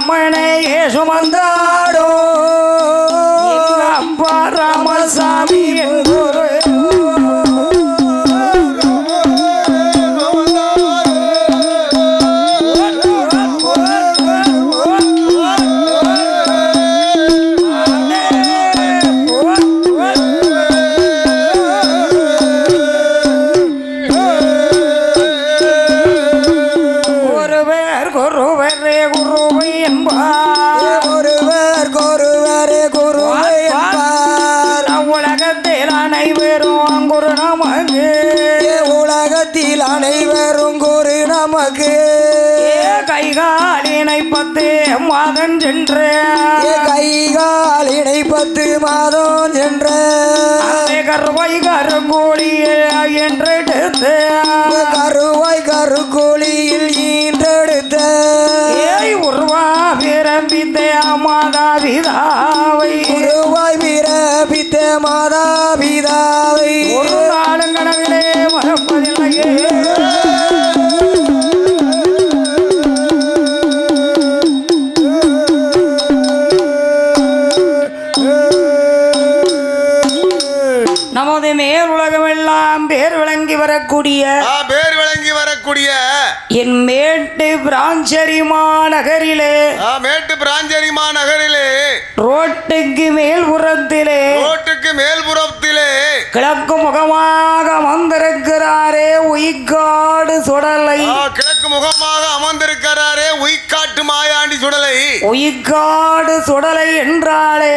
அம்மனையே சுமந்தாடோ அப்பா ராமசாமி என்போரு அனைவரும் குரு நமக்கு கைகாலினை 10 மாதம் சென்ற கைகாலினை 10 மாதம் சென்ற கருவாய் கருங்கோழியில் என்றெடுத்த கருவாய் கருங்கோழியில் ஈன்றெடுத்த உருவா பிறப்பித்த மாதாபிதாவை உருவாய் பிறப்பித்த மாதாபிதாவை ஒரு நாளும் கனவிலே மறப்பதில்லையே நமது மேல் உலகமெல்லாம் பேர் விளங்கி வரக்கூடிய என் மேட்டு பிராஞ்சரிமா நகரிலே ரோட்டுக்கு மேல்புறத்திலே கிழக்கு முகமாக அமர்ந்திருக்கிறாரே உயிக்காடு சுடலை மாயாண்டி சுடலை உயிக்காடு சுடலை என்றாலே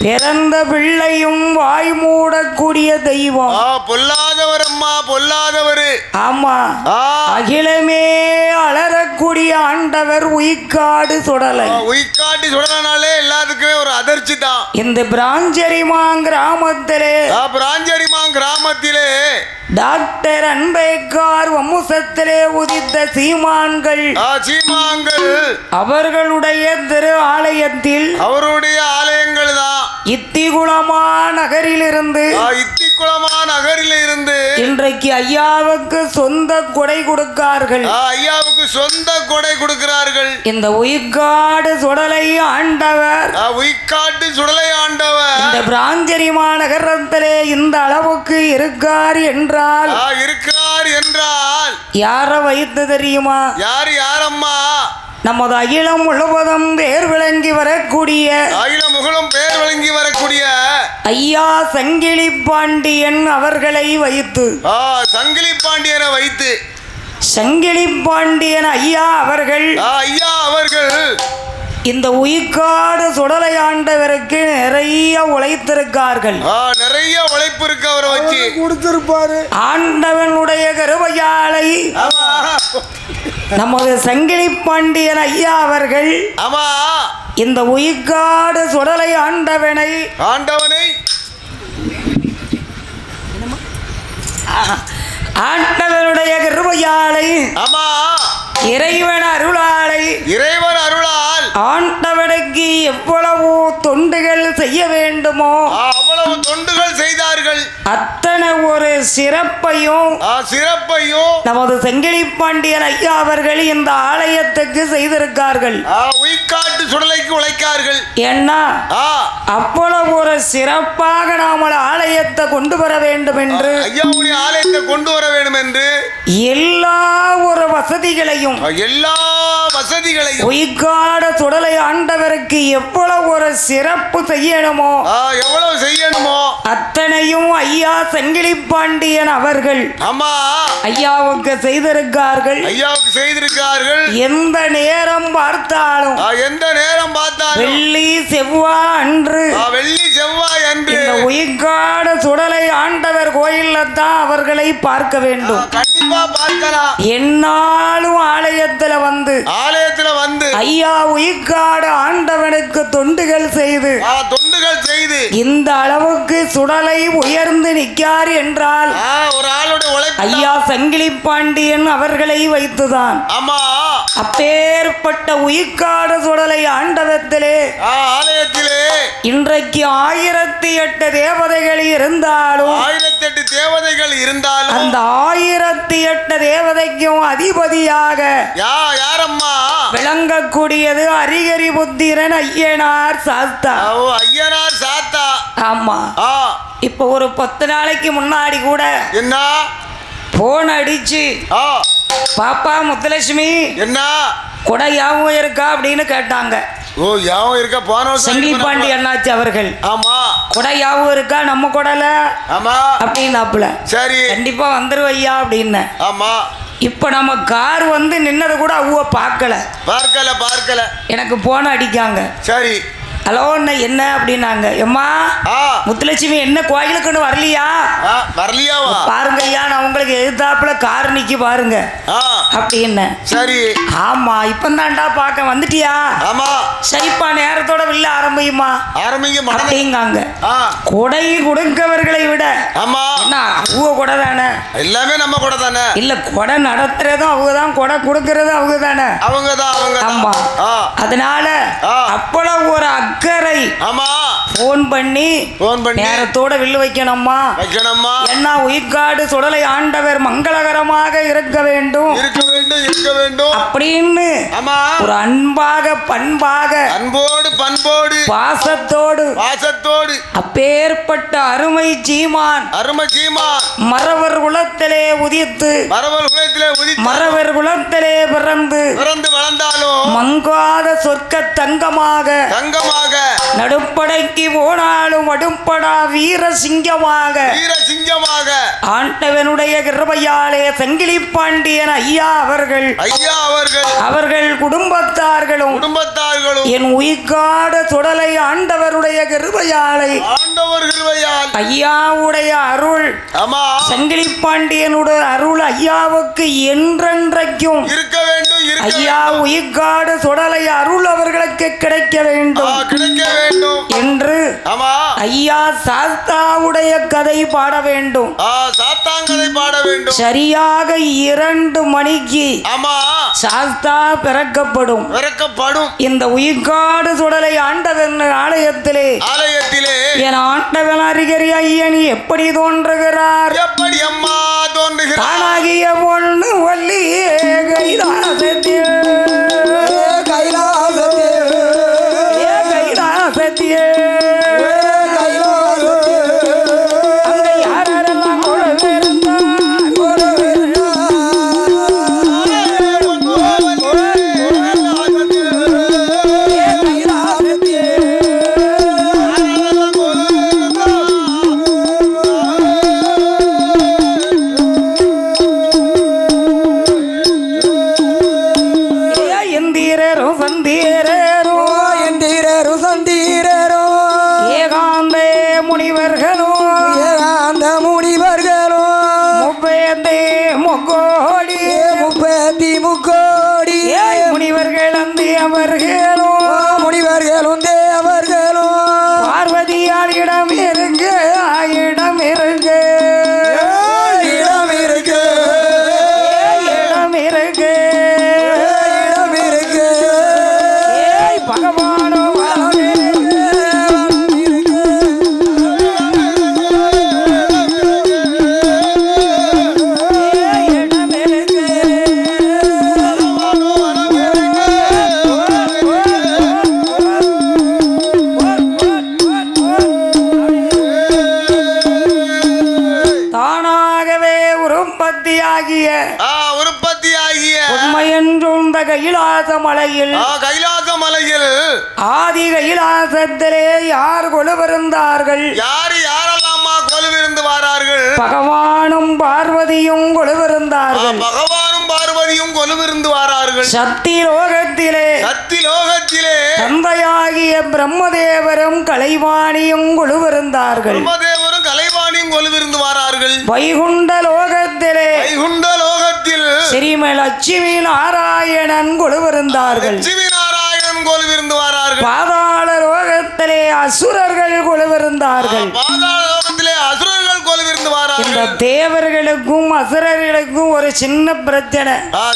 பிறந்த பிள்ளையும் வாய் மூடக்கூடிய தெய்வம் பொல்லாதவர் அம்மா பொல்லாதவர் ஆமா அகிலமே அலறக்கூடிய ஆண்டவர் உயிக்காடு சுடலை சுடலனாலே எல்லாத்துக்குமே ஒரு அதிர்ச்சி தான். இந்த பிராஞ்சரிமா கிராமத்திலே டாக்டர் அம்பேத்கர் வம்சத்திலே உதித்த சீமான்கள் அவர்களுடைய திரு ஆலயத்தில் அவருடைய ஆலயங்கள் தான் இத்திகுளமா நகரிலிருந்து இன்றைக்கு ஐயாவுக்கு சொந்த கொடை கொடுக்கிறார்கள். இந்த உயிக்காடு சுடலை ஆண்டவர் இந்த பிராஞ்சரிமா நகரத்திலே இந்த அளவுக்கு இருக்கார் என்றால் யார வைத்து தெரியுமா? யாரம்மா? நமது அகிலம் முழுவதும் பேர் விளங்கி வரக்கூடிய ஐயா சங்கிலி பாண்டியன் அவர்களை வைத்து சங்கிலி பாண்டியன் ஐயா அவர்கள் இந்த உயிக்காடு சுடலை ஆண்டவருக்கு நிறைய உழைத்திருக்கார்கள். நிறைய உழைப்பு இருக்கு அவரை வச்சு கொடுத்திருப்பாரு. ஆண்டவனுடைய கருவையாளை நமது சங்கிலி பாண்டியன் ஐயா அவர்கள் இந்த உயிக்காடு சுடலை ஆண்டவனை ஆண்டவனுடைய கருவையாளை இறைவன் அருளால் ஆண்டவனுக்கு எவ்வளவு தொண்டுகள் செய்ய வேண்டுமோ அவ்வளவு தொண்டுகள் செய்தார்கள். அத்தனை ஒரு சிறப்பையும் நமது செங்கிலி பாண்டியன் ஐயா அவர்கள் இந்த ஆலயத்துக்கு செய்திருக்கார்கள். உயிக்காட்டு சுடலைக்கு உழைக்கார்கள். ஏன்னா அவ்வளவு ஒரு சிறப்பாக நாம ஆலயத்தை கொண்டு வர வேண்டும் என்று எல்லா ஒரு வசதிகளையும் உயிக்காடு சுடலை ஆண்டவருக்கு எவ்வளவு ஒரு சிறப்பு செய்யணுமோ அத்தனையும் ஐயா செங்கிலி பாண்டியன் அவர்கள் ஐயாவுக்கு செய்திருக்கார்கள். எந்த நேரம் பார்த்தாலும் வெள்ளி செவ்வாய் அன்று இந்த உயிக்காடு சுடலை ஆண்டவர் கோயில்ல தான் அவர்களை பார்க்க வேண்டும். என்னாலும் ஆலயத்துல வந்து ஐயா உயிக்காடு ஆண்டவனுக்கு தொண்டுகள் செய்து இந்த அளவுக்கு சுடலை உயர்ந்து நிற்கார் என்றால் ஐயா சங்கிலி பாண்டியன் அவர்களை வைத்துதான். அப்பேற்பட்ட உயிக்காடு சுடலை ஆண்டவத்திலே இன்றைக்கு 1008 தேவதைகள் இருந்தாலும் தேவதைகள் இருந்தாலும் அந்த 1008 தேவதைக்கும் அதிபதியாக யாரம்மா விளங்கக்கூடியது அரிகரி புத்திரன் ஐயனார் சாஸ்தா. ஐயனார் சாத்தா. ஆமா. இப்போ ஒரு 10 நாளைக்கு முன்னாடி கூட என்ன போன் அடிச்சு பாப்பா முத்துலட்சுமி என்ன கொடை யாவும் இருக்கா அப்படின்னு கேட்டாங்க. யாவும் இருக்கா? போன செங்கில்பாண்டி அண்ணாச்சி அவர்கள். ஆமா. கொடை யாவும் இருக்கா? நம்ம கொடல. ஆமா அப்படின்னாப்புல. சரி கண்டிப்பா வந்துருவையா அப்படின்னு. ஆமா. இப்ப நம்ம கார் வந்து நின்னது கூட அவ்வளோ பார்க்கல. எனக்கு போன அடிக்காங்க. சரி ஹலோ என்ன அப்படின்னாங்க. எம்மா முத்துலட்சுமி என்ன கோயிலுக்குன்னு வரலையா? வரலையாவா? பாருங்க ஐயா, நான் உங்களுக்கு எதிர்த்தாப்புல கார் நிக்கி பாருங்க அப்படின்னு. சரி ஆமா இப்பந்தாண்டா பார்க்க வந்துட்டியா? ஆமா. சரிப்பா நேரத்தோட வில்ல ஆரம்பியுமா அப்படிங்காங்க. கொடை கொடுக்கவர்களை விட ஆமா என்ன அவங்க கொடை தானே, எல்லாமே நம்ம கொடை தானே. இல்ல கொடை நடத்துறதும் அவங்கதான், கொடை கொடுக்கறதும் அவங்க தானே. அவங்க ஆமா. அதனால அப்பளம் ஒரு அக்கறை. ஆமா. போன் பண்ணி நேரத்தோட வில்லு வைக்கணும்மா. என்ன உயிர்காடு சுடலை ஆண்டவர் மங்களகரமாக இருக்க வேண்டும் அப்படின்னு ஒரு அன்பாக பண்பாக அன்போடு பாசத்தோடு அப்பேற்பட்ட அருமை சீமான் மறவர் குலத்திலே உதித்து மறவர் குலத்திலே பிறந்து வளர்ந்தாலும் மங்காத சொர்க்க தங்கமாக நடுப்படைக்கு போனாலும் அடுப்படா வீர சிங்கமாக ஆண்டவனுடைய கிருபையாலே செங்கிலிப்பாண்டியன் ஐயா அவர்கள் குடும்பத்தார்களும் என் உயிர்காட சுடலை ஆண்டவருடைய கிருபையாலை ஐயாவுடைய அருள் செங்கிலிப்பாண்டியனுடைய அருள் ஐயாவுக்கு என்றென்றைக்கும் இருக்க வேண்டும். ஐயா உயிர்காடு சுடலை அருள் அவர்களுக்கு கிடைக்க வேண்டும் என்று ஐயா சாஸ்தாவுடைய கதை பாட வேண்டும். சரியாக 2 மணிக்கு சாஸ்தா பிறக்கப்படும். இந்த உயிர்காடு சுடலை ஆண்டவன் ஆலயத்திலே என் ஆண்டவன் அரிகரி ஐயன் எப்படி தோன்றுகிறார்? தானாகிய பொண்ணு வள்ளியே கைலாசத்தில் முனிவர்களும் தேவர்களும் பார்வதியார் இடம் இருக்கு பகவானோ உற்பத்தியாகிய உண்மையென்றும் கைலாச மலையில் ஆதி கைலாசத்திலே யார் கொலுவிருந்தார்கள்? யாரெல்லாமா கொலுவிருந்து வாரார்கள்? பகவானும் பார்வதியும் கொலுவிருந்தார்கள். சக்தி லோகத்திலே தந்தையாகிய பிரம்மதேவரும் கலைவாணியும் கொலுவிருந்தார்கள். வைகுண்ட லோகத்திலே ஸ்ரீம லட்சுமி நாராயணன் கொலுவிருந்தார்கள். பாதாள லோகத்திலே அசுரர்கள் கொலுவிருந்தார்கள். இந்த தேவர்களுக்கும் அசுரர்களுக்கும் ஒரு சின்ன பிரச்சனை,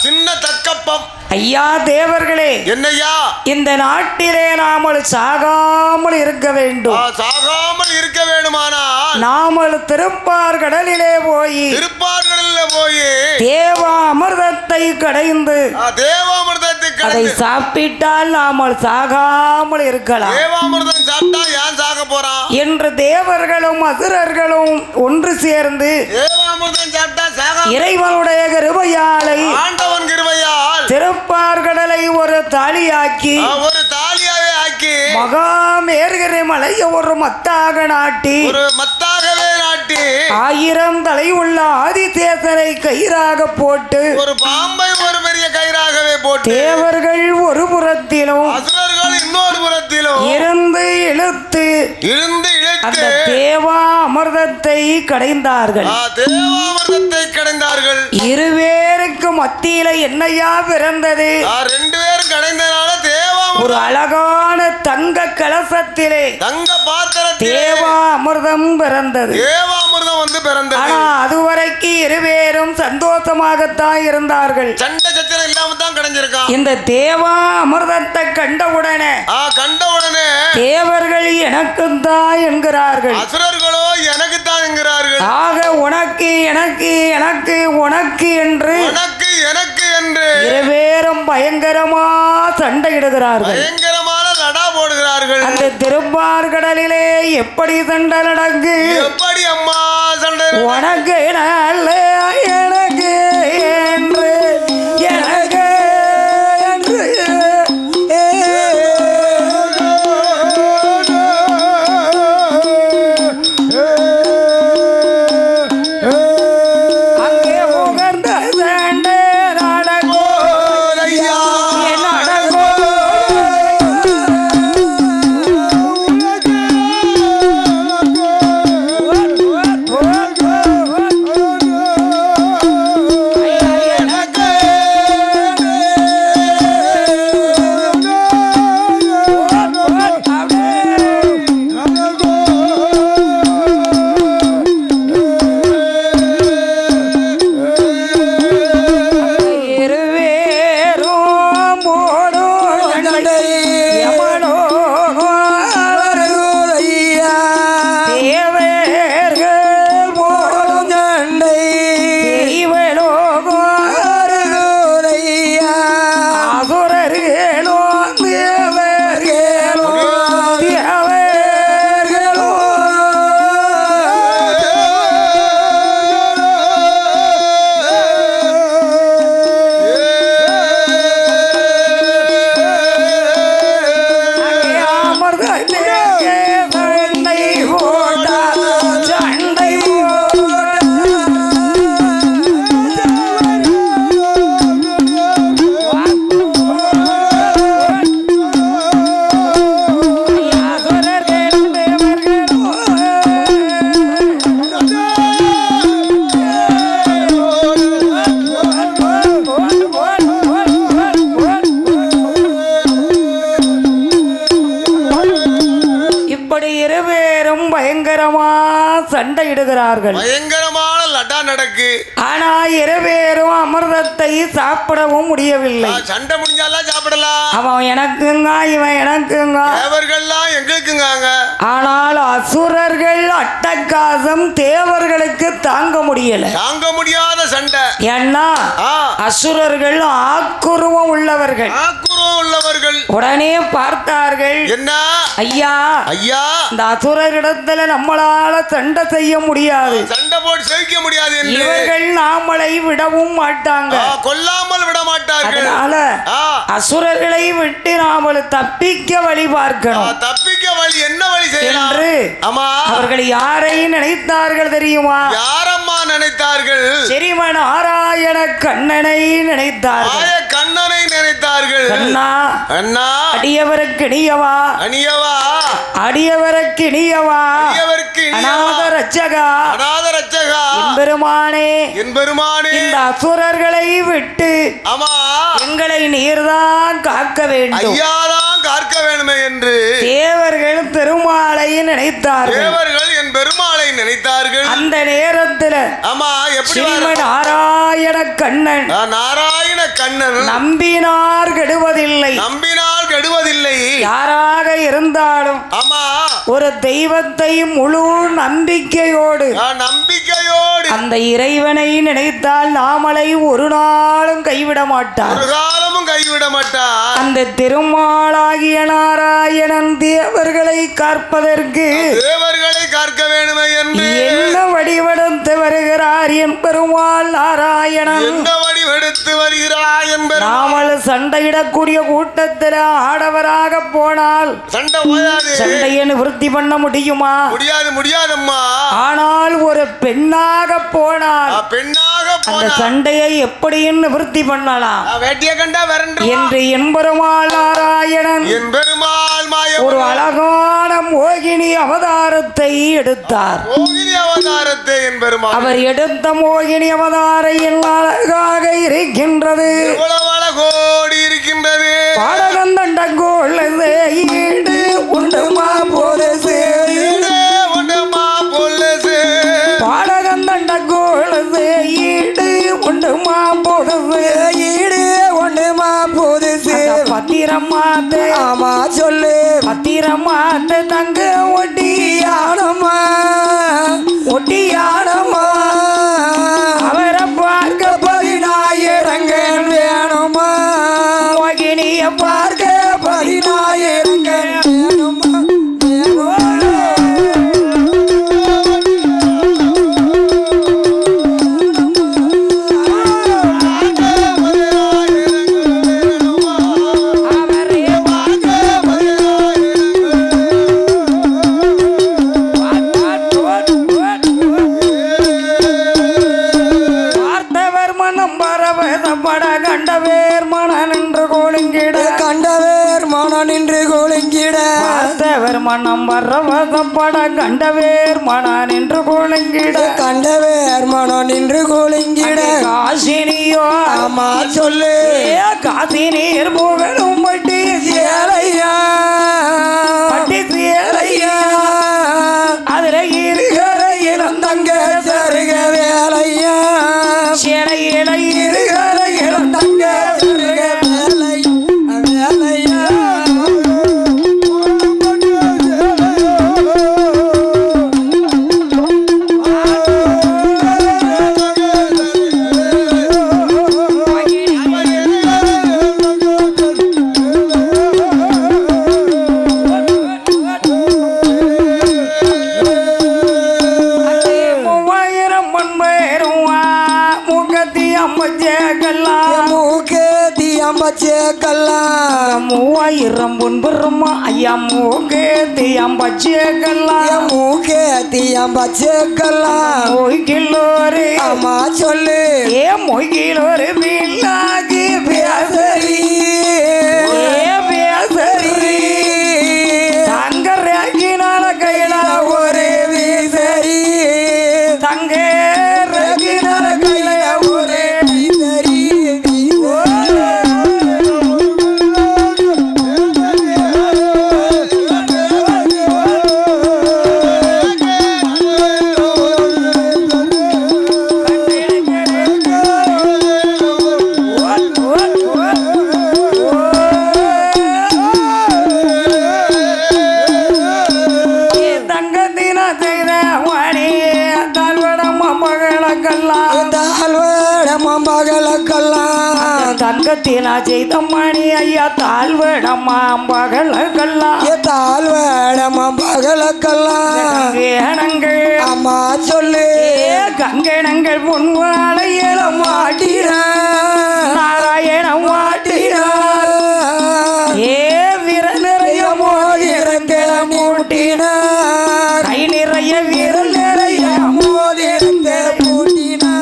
சின்ன தர்க்கம். ஐயா தேவர்களே, என்னையா? இந்த நாட்டிலே நாமல் சாகாமல் இருக்க வேண்டும். சாகாமல் இருக்க வேண்டுமானால் நாமல் திருப்பார் கடலிலே போய் திருப்பார்களில் போய் தேவ அமிர்தத்தை கடைந்து தேவாமிர்தத்தை அதை கடைந்து சாப்பிட்டால் நாமல் சாகாமல் இருக்கலாம் தேவாமிர்தம் சாப்பிட்டா ஏன் சாக போறான் என்று தேவர்களும் அசுரர்களும் ஒன்று சேர்ந்து தேவாமிர்தம் சாப்பிட்டா சாக இறைவனுடைய கிருபையாலை ஆண்டவன் கிருபையால் திருப்பார் கடலை ஒரு தாலியாக்கி ஒரு தாலியாவே ஆக்கி மகாமேர்கிரி மலையை ஒரு மத்தாக நாட்டி ஒரு மத்தாகவே நாட்டி 1000 தலை உள்ள ஆதிசேஷனை கயிறாக போட்டு ஒரு பாம்பை ஒரு பெரிய கயிறாகவே போட்டு தேவர்கள் ஒரு புறத்திலும் அசுரர்கள் இன்னொரு புறத்திலும் இருந்து இழுத்து அந்த தேவா அமிர்தத்தை கடைந்தார்கள். தேவாமிர்தத்தை கடைந்தார்கள். இருவேருக்கு மத்தியில என்னையா பிறந்தது? 2 பேரும் கடைந்தனால ஒரு அழகான தங்க கலசத்திலே தங்க பாத்திரத்திலே தேவா அமிர்தம் பிறந்தது. தேவாமிர்தம் வந்து பிறந்தது. ஆனா அதுவரைக்கும் இருவேரும் சந்தோஷமாகத்தான் இருந்தார்கள். சண்டை சச்சரவு இல்லாம தான் கடைஞ்சிருக்கான். இந்த தேவா அமிர்தத்தை கண்டவுடனே தேவர்கள் எனக்கும் தான் என்கிறார்கள், அசுரர்களோ எனக்கு தான் என்கிறார்கள். ஆக உனக்கு எனக்கு எனக்கு உனக்கு என்று இருவேரும் பயங்கரமா சண்டையிடுகிறார்கள், பயங்கரமான லடா போடுகிறார்கள். அந்த திருப்பார் கடலிலே எப்படி சண்டை நடக்கு? எப்படி அம்மா சண்டை? உனக்கு நல்ல எனக்கு என்று எனக்கு என்று அங்கே உகந்த சண்டை நடக்கும். பயங்கரமா சண்டையிடுகிறார்கள். பயங்கரமான லடா நடக்கு. ஆனா இருவேரும் அமிர்தத்தை சாப்பிடவும் முடியவில்லை. சண்டை முடிஞ்சாலாம் சாப்பிடலாம். அவன் எனக்குங்க இவன் எனக்குங்க, தேவர்கள்லாம் எங்களுக்குங்க. ஆனால் அசுரர்கள் அட்டகாசம் தேவர்களுக்கு தாங்க முடியல. தாங்க முடியாத சண்டை. ஏன்னா அசுரர்கள் ஆக்குருவம் உள்ளவர்கள். உடனே பார்த்தார்கள், என்ன ஐயா ஐயா இந்த அசுரரிடத்துல நம்மளால சண்டை செய்ய முடியாது, சண்டை போட்டு செவிக்க முடியாது, இவர்கள் நாமளை விடவும் மாட்டாங்க, கொல்லாமல் விட மாட்டார்கள். அதனால அசுரர்களை விட்டு நாம தப்பிக்க வழி பார்க்கணும். தப்பிக்க வழி என்ன வழி செய்யலாம் என்று அவர்கள் யாரை நினைத்தார்கள் தெரியுமா? யாரம்மா நினைத்தார்கள்? ஸ்ரீமன் நாராயண கண்ணனை நினைத்தார்கள். கண்ணனை நினைத்தார்கள். அண்ணா அண்ணா அடியவருக்கு இனியவா, அணியவா அடியவருக்கு இனியவா, அநாத ரட்சகா, அநாத ரட்சகா, எம்பெருமானே எம்பெருமானே, இந்த அசுரர்களை விட்டு எங்களை நீர்தான் காக்க வேண்டும், ஐயாதான் காக்க வேண்டுமே என்று தேவர்கள் பெருமாளை நினைத்தார்கள். தேவர்கள் என் பெருமாளை நினைத்தார்கள். அந்த நேரத்தில் ஆமா எப்படி ஸ்ரீமன் நாராயண கண்ணன் நாராயண கண்ணன் நம்பினார் கெடுவதில்லை. நம்பினால் கெடுவதில்லை. யாராக இருந்தாலும் ஆமா, ஒரு தெய்வத்தை முழு நம்பிக்கையோடு நம்பிக்கையோடு அந்த இறைவனை நினைத்தால் நாமளை ஒரு நாளும் கைவிட மாட்டார். ஒரு காலமும் கைவிட மாட்டார். அந்த திருமாலாகிய நாராயணன் தேவர்களை காப்பதற்கு தேவர்களை காக்க வேணுமே என்று என்ன வடிவெடுத்து வருகிறார் என் பெருமாள் நாராயணன். எந்த வடிவெடுத்து வருகிறார் என்பது நாமல் சண்டையிடக்கூடிய கூட்டத்தில் ஆடவராக போனால் சண்டை ஓயாது. சண்டையை நிவர்த்தி பண்ண முடியுமா? முடியாது, முடியாதம்மா. ஆனால் ஒரு பெண்ணாக போனால் பெண்ணாக அந்த சண்டையை எப்படியும் நிவர்த்தி பண்ணலாம் வேட்டிய கண்டா வரண்டு என்று என் பெருமாள் நாராயணன் என் பெருமாள் மாய ஒரு அழகான மோகினி அவதாரத்தை எடுத்தார். மோகினி அவதாரத்தை என் பெருமாள் அவர் எடுத்த மோகினி அவதாரம் அழகாக இருக்கின்றது. எவ்வளவு அழகோடி இருக்கின்றது. பாடகந்தண்டங்கோள் ஈடு உண்டுமா போலசு ஒன்றுமா பொல்லசு. பாடகந்தண்டங்கோள் ஈடு உண்டுமா போலசு ஈடு ஒண்ணுமா புதுசு. பத்திரமாத்து ஆமா சொல்லு. பத்திரமாத்து தங்க ஒட்டியானம்மா ஒட்டியானம்மா அவரை பார்க்க 10,000 வேணுமா? மோகினிய பார்க்க 10,000 வேணுமா? பார்த்தவர் மனம் பரவசப்பட கண்டவேர் மனம் நின்று கோலிங்கிட கண்டவேர் மனம் நின்று கோலிங்கிட பார்த்தவர் மனம் பரவசப்பட கண்டவேர் மனம் நின்று கோலிங்கிட கண்டவேர் மனம் நின்று கோலிங்கிட காசினியோ ஆமா சொல்லு. காசி நீர் புகழும் பட்டி சேலையா பட்டி சேலையா அதுல இருக்கிற இளந்தங்க சருக வேலையா சேலையில இருக்கிற இளந்தங்க சருக வேலையா வேலையா அம்பச்சேக்கல்லாம் 3000 பொன்பெருமா ஐயா மூகேத்தி அம்பச்சேக்கல்லாம் மூக்கேத்தி அம்பச்சேக்கல்லாம் மொய்கிலோரு ஆமா சொல்லு. ஏ மொய்கிலோரு வீணாகி பேசரி ஏ பேசரி தங்க ரேகினால கையில ஒரு வீசரி தங்க ரேகினால கையில ஒரு வீசரி தங்கத்தினா செய்த மணி ஐயா தாழ்வடமா பகலக்கல்லாம் தாழ்வடமா பகலக்கல்லாம் கங்கேணங்கள் அம்மா சொல்லு. கங்கேணங்கள் பொன்வாழையில மாட்டினார் நாராயண மாட்டினார் ஏ விர நிறைய மோதிரங்கள மூட்டினார் கை நிறைய விரல் நிறைய மோதிரத்தை பூட்டினார்.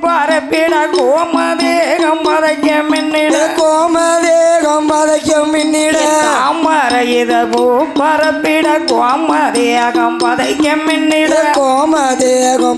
பரப்பிட கோமதேக தேகம் பதைக்க மின்னிட கோமதேகம் பதைக்கும் மின்னிட தாமரை இத பூ பரப்பிட கோமதேகம் பதைக்க மின்னிட கோம